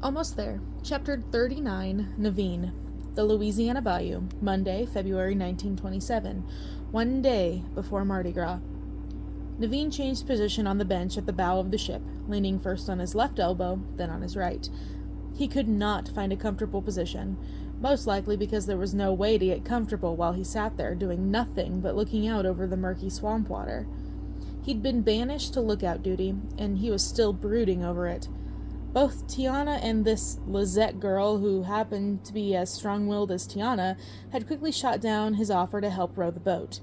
Almost there. Chapter 39, Naveen. The Louisiana Bayou, Monday, February 1927, one day before Mardi Gras. Naveen changed position on the bench at the bow of the ship, leaning first on his left elbow, then on his right. He could not find a comfortable position, most likely because there was no way to get comfortable while he sat there doing nothing but looking out over the murky swamp water. He'd been banished to lookout duty, and he was still brooding over it. Both Tiana and this Lizette girl, who happened to be as strong-willed as Tiana, had quickly shot down his offer to help row the boat,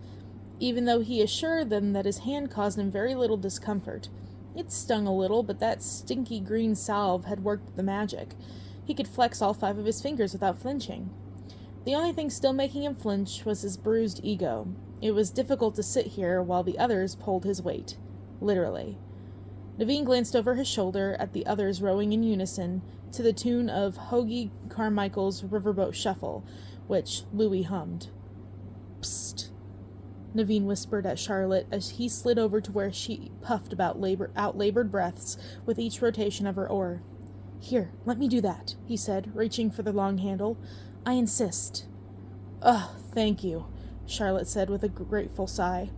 even though he assured them that his hand caused him very little discomfort. It stung a little, but that stinky green salve had worked the magic. He could flex all 5 of his fingers without flinching. The only thing still making him flinch was his bruised ego. It was difficult to sit here while the others pulled his weight. Literally. Naveen glanced over his shoulder at the others rowing in unison to the tune of Hoagie Carmichael's Riverboat Shuffle, which Louis hummed. Psst, Naveen whispered at Charlotte as he slid over to where she puffed about out-labored breaths with each rotation of her oar. Here, let me do that, he said, reaching for the long handle. I insist. Oh, thank you, Charlotte said with a grateful sigh.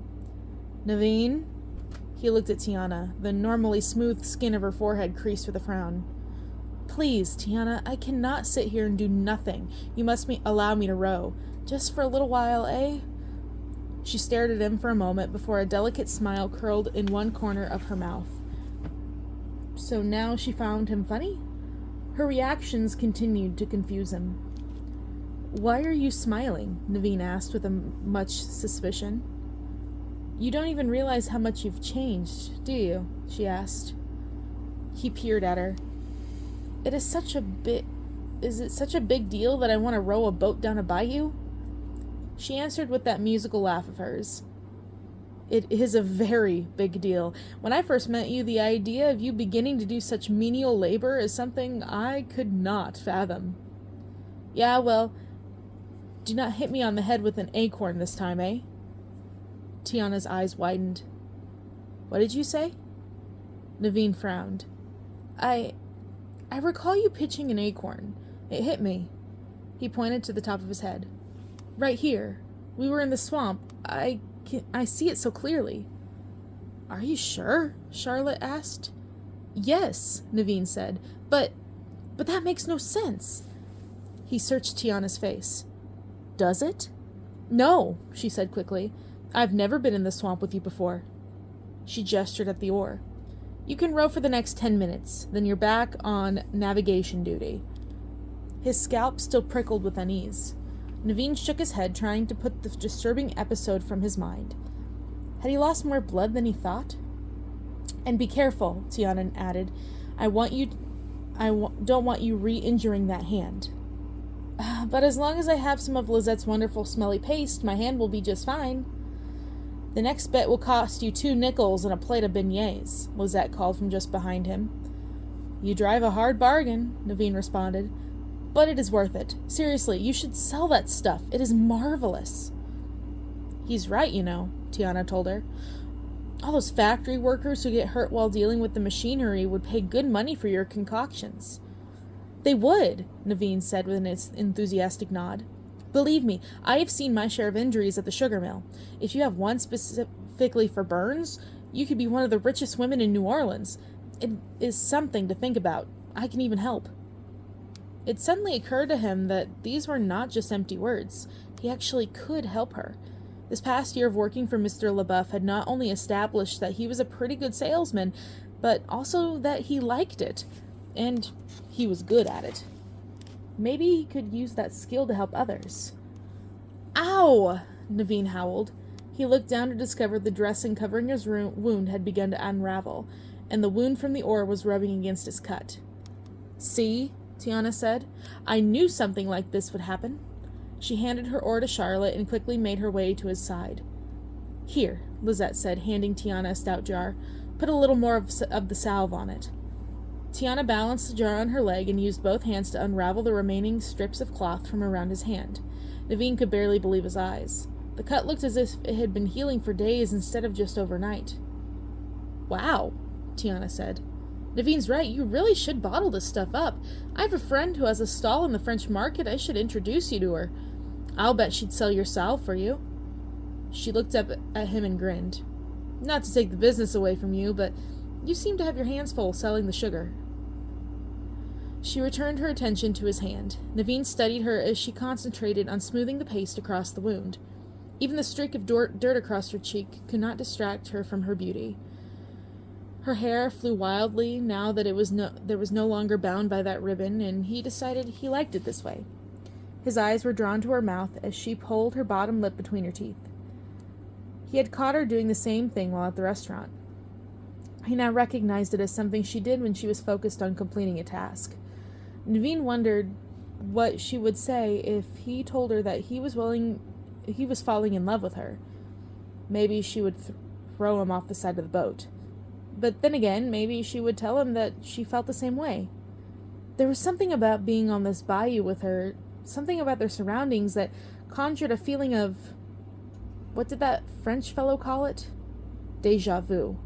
Naveen? He looked at Tiana, the normally smooth skin of her forehead creased with a frown. Please, Tiana, I cannot sit here and do nothing. You must allow me to row. Just for a little while, eh? She stared at him for a moment before a delicate smile curled in one corner of her mouth. So now she found him funny? Her reactions continued to confuse him. Why are you smiling? Naveen asked with much suspicion. You don't even realize how much you've changed, do you? She asked. He peered at her. Is it such a big deal that I want to row a boat down a bayou? She answered with that musical laugh of hers. It is a very big deal. When I first met you, the idea of you beginning to do such menial labor is something I could not fathom. Yeah, well, do not hit me on the head with an acorn this time, eh? Tiana's eyes widened. What did you say? Naveen frowned. I recall you pitching an acorn. It hit me. He pointed to the top of his head. Right here. We were in the swamp. I see it so clearly. Are you sure? Charlotte asked. Yes, Naveen said. But that makes no sense. He searched Tiana's face. Does it? No, she said quickly. I've never been in the swamp with you before. She gestured at the oar. You can row for the next 10 minutes, then you're back on navigation duty. His scalp still prickled with unease. Naveen shook his head, trying to put the disturbing episode from his mind. Had he lost more blood than he thought? And be careful, Tiana added. I don't want you re-injuring that hand. But as long as I have some of Lizette's wonderful smelly paste, my hand will be just fine. The next bet will cost you 2 nickels and a plate of beignets, Lizette called from just behind him. You drive a hard bargain, Naveen responded. But it is worth it. Seriously, you should sell that stuff. It is marvelous. He's right, you know, Tiana told her. All those factory workers who get hurt while dealing with the machinery would pay good money for your concoctions. They would, Naveen said with an enthusiastic nod. Believe me, I have seen my share of injuries at the sugar mill. If you have one specifically for burns, you could be one of the richest women in New Orleans. It is something to think about. I can even help. It suddenly occurred to him that these were not just empty words. He actually could help her. This past year of working for Mr. LaBeouf had not only established that he was a pretty good salesman, but also that he liked it. And he was good at it. Maybe he could use that skill to help others. Ow! Naveen howled. He looked down to discover the dressing covering his wound had begun to unravel, and the wound from the oar was rubbing against his cut. See? Tiana said. I knew something like this would happen. She handed her oar to Charlotte and quickly made her way to his side. Here, Lizette said, handing Tiana a stout jar. Put a little more of the salve on it. Tiana balanced the jar on her leg and used both hands to unravel the remaining strips of cloth from around his hand. Naveen could barely believe his eyes. The cut looked as if it had been healing for days instead of just overnight. Wow, Tiana said. Naveen's right, you really should bottle this stuff up. I have a friend who has a stall in the French market. I should introduce you to her. I'll bet she'd sell your sow for you. She looked up at him and grinned. Not to take the business away from you, but you seem to have your hands full selling the sugar. She returned her attention to his hand. Naveen studied her as she concentrated on smoothing the paste across the wound. Even the streak of dirt across her cheek could not distract her from her beauty. Her hair flew wildly now that there was no longer bound by that ribbon, and he decided he liked it this way. His eyes were drawn to her mouth as she pulled her bottom lip between her teeth. He had caught her doing the same thing while at the restaurant. He now recognized it as something she did when she was focused on completing a task. Naveen wondered what she would say if he told her that he was falling in love with her. Maybe she would throw him off the side of the boat. But then again, maybe she would tell him that she felt the same way. There was something about being on this bayou with her, something about their surroundings that conjured a feeling of, what did that French fellow call it? Déjà vu.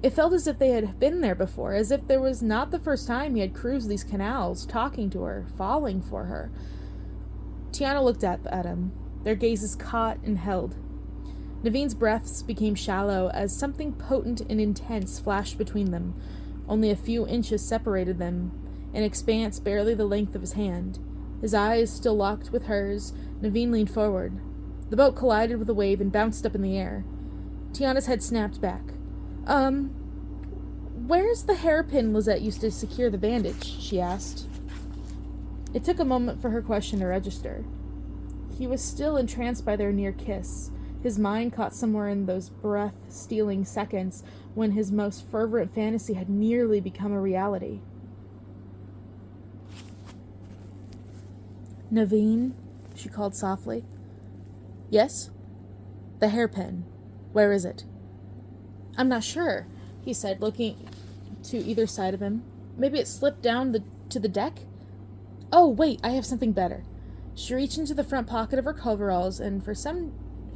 It felt as if they had been there before, as if there was not the first time he had cruised these canals, talking to her, falling for her. Tiana looked at him. Their gazes caught and held. Naveen's breaths became shallow as something potent and intense flashed between them. Only a few inches separated them, an expanse barely the length of his hand. His eyes still locked with hers, Naveen leaned forward. The boat collided with a wave and bounced up in the air. Tiana's head snapped back. Where's the hairpin Lizette used to secure the bandage? She asked. It took a moment for her question to register. He was still entranced by their near kiss. His mind caught somewhere in those breath-stealing seconds when his most fervent fantasy had nearly become a reality. Naveen, she called softly. Yes? The hairpin. Where is it? I'm not sure, he said, looking to either side of him. Maybe it slipped down to the deck? Oh, wait, I have something better. She reached into the front pocket of her coveralls and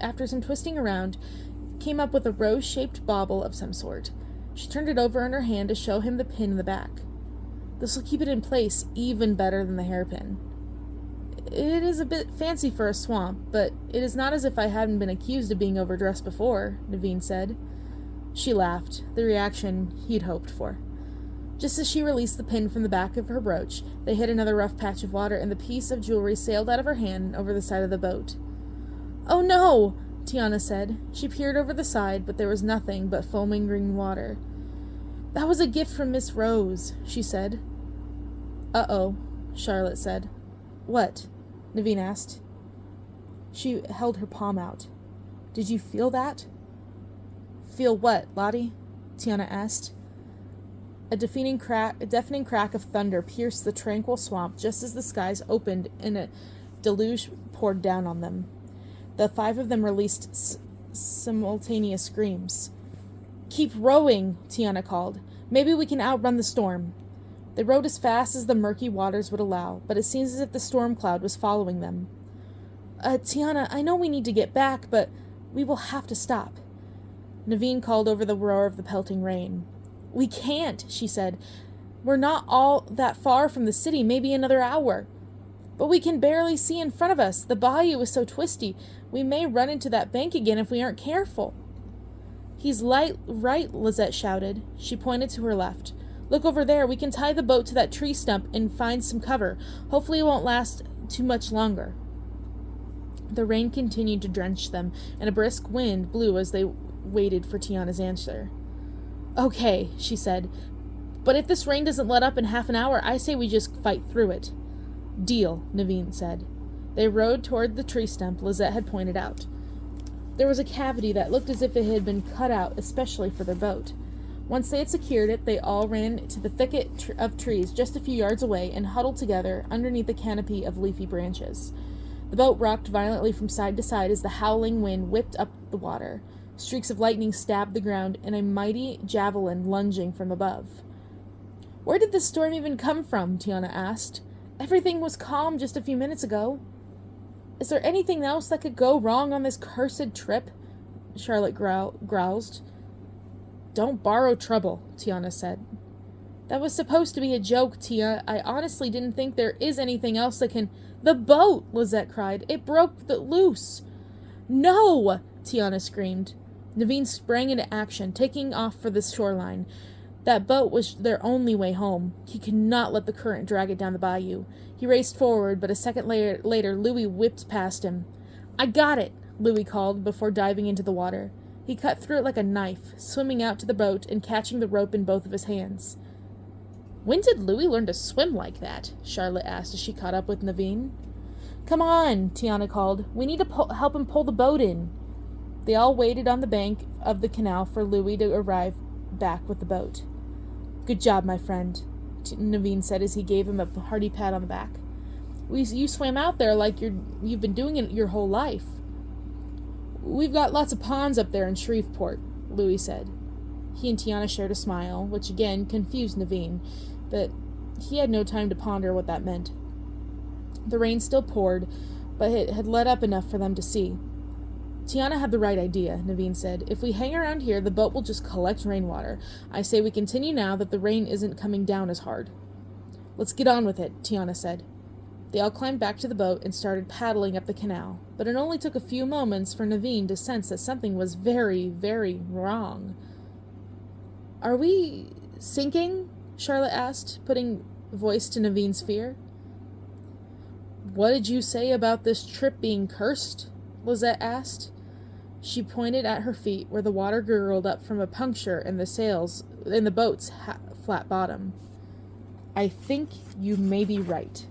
after some twisting around, came up with a rose-shaped bauble of some sort. She turned it over in her hand to show him the pin in the back. This will keep it in place even better than the hairpin. It is a bit fancy for a swamp, but it is not as if I hadn't been accused of being overdressed before, Naveen said. She laughed, the reaction he'd hoped for. Just as she released the pin from the back of her brooch, they hit another rough patch of water, and the piece of jewelry sailed out of her hand and over the side of the boat. Oh no, Tiana said. She peered over the side, but there was nothing but foaming green water. That was a gift from Miss Rose, she said. Uh-oh, Charlotte said. What? Naveen asked. She held her palm out. Did you feel that? Feel what, Lottie? Tiana asked. A deafening crack of thunder pierced the tranquil swamp just as the skies opened and a deluge poured down on them. The five of them released simultaneous screams. Keep rowing, Tiana called. Maybe we can outrun the storm. They rowed as fast as the murky waters would allow, but it seemed as if the storm cloud was following them. Tiana, I know we need to get back, but we will have to stop. Naveen called over the roar of the pelting rain. We can't, she said. We're not all that far from the city, maybe another hour. But we can barely see in front of us. The bayou is so twisty. We may run into that bank again if we aren't careful. He's right, Lizette shouted. She pointed to her left. Look over there. We can tie the boat to that tree stump and find some cover. Hopefully it won't last too much longer. The rain continued to drench them, and a brisk wind blew as they waited for Tiana's answer. Okay, she said. But if this rain doesn't let up in half an hour, I say we just fight through it. Deal, Naveen said. They rowed toward the tree stump Lizette had pointed out. There was a cavity that looked as if it had been cut out especially for their boat. Once they had secured it, they all ran to the thicket of trees just a few yards away and huddled together underneath a canopy of leafy branches. The boat rocked violently from side to side as the howling wind whipped up the water. Streaks of lightning stabbed the ground, and a mighty javelin lunging from above. Where did this storm even come from? Tiana asked. Everything was calm just a few minutes ago. Is there anything else that could go wrong on this cursed trip? Charlotte groused. Don't borrow trouble, Tiana said. That was supposed to be a joke, Tia. I honestly didn't think there is anything else that can... The boat! Lizette cried. It broke loose. No! Tiana screamed. Naveen sprang into action, taking off for the shoreline. That boat was their only way home. He could not let the current drag it down the bayou. He raced forward, but a second later Louis whipped past him. I got it, Louis called before diving into the water. He cut through it like a knife, swimming out to the boat and catching the rope in both of his hands. When did Louis learn to swim like that? Charlotte asked as she caught up with Naveen. Come on, Tiana called. We need to help him pull the boat in. They all waited on the bank of the canal for Louis to arrive back with the boat. Good job, my friend, Naveen said as he gave him a hearty pat on the back. You swam out there like you've been doing it your whole life. We've got lots of ponds up there in Shreveport, Louis said. He and Tiana shared a smile, which again confused Naveen, but he had no time to ponder what that meant. The rain still poured, but it had let up enough for them to see. Tiana had the right idea, Naveen said. If we hang around here, the boat will just collect rainwater. I say we continue now that the rain isn't coming down as hard. Let's get on with it, Tiana said. They all climbed back to the boat and started paddling up the canal, but it only took a few moments for Naveen to sense that something was very, very wrong. Are we sinking? Charlotte asked, putting voice to Naveen's fear. What did you say about this trip being cursed? Lizette asked. She pointed at her feet where the water gurgled up from a puncture in the boat's flat bottom. I think you may be right,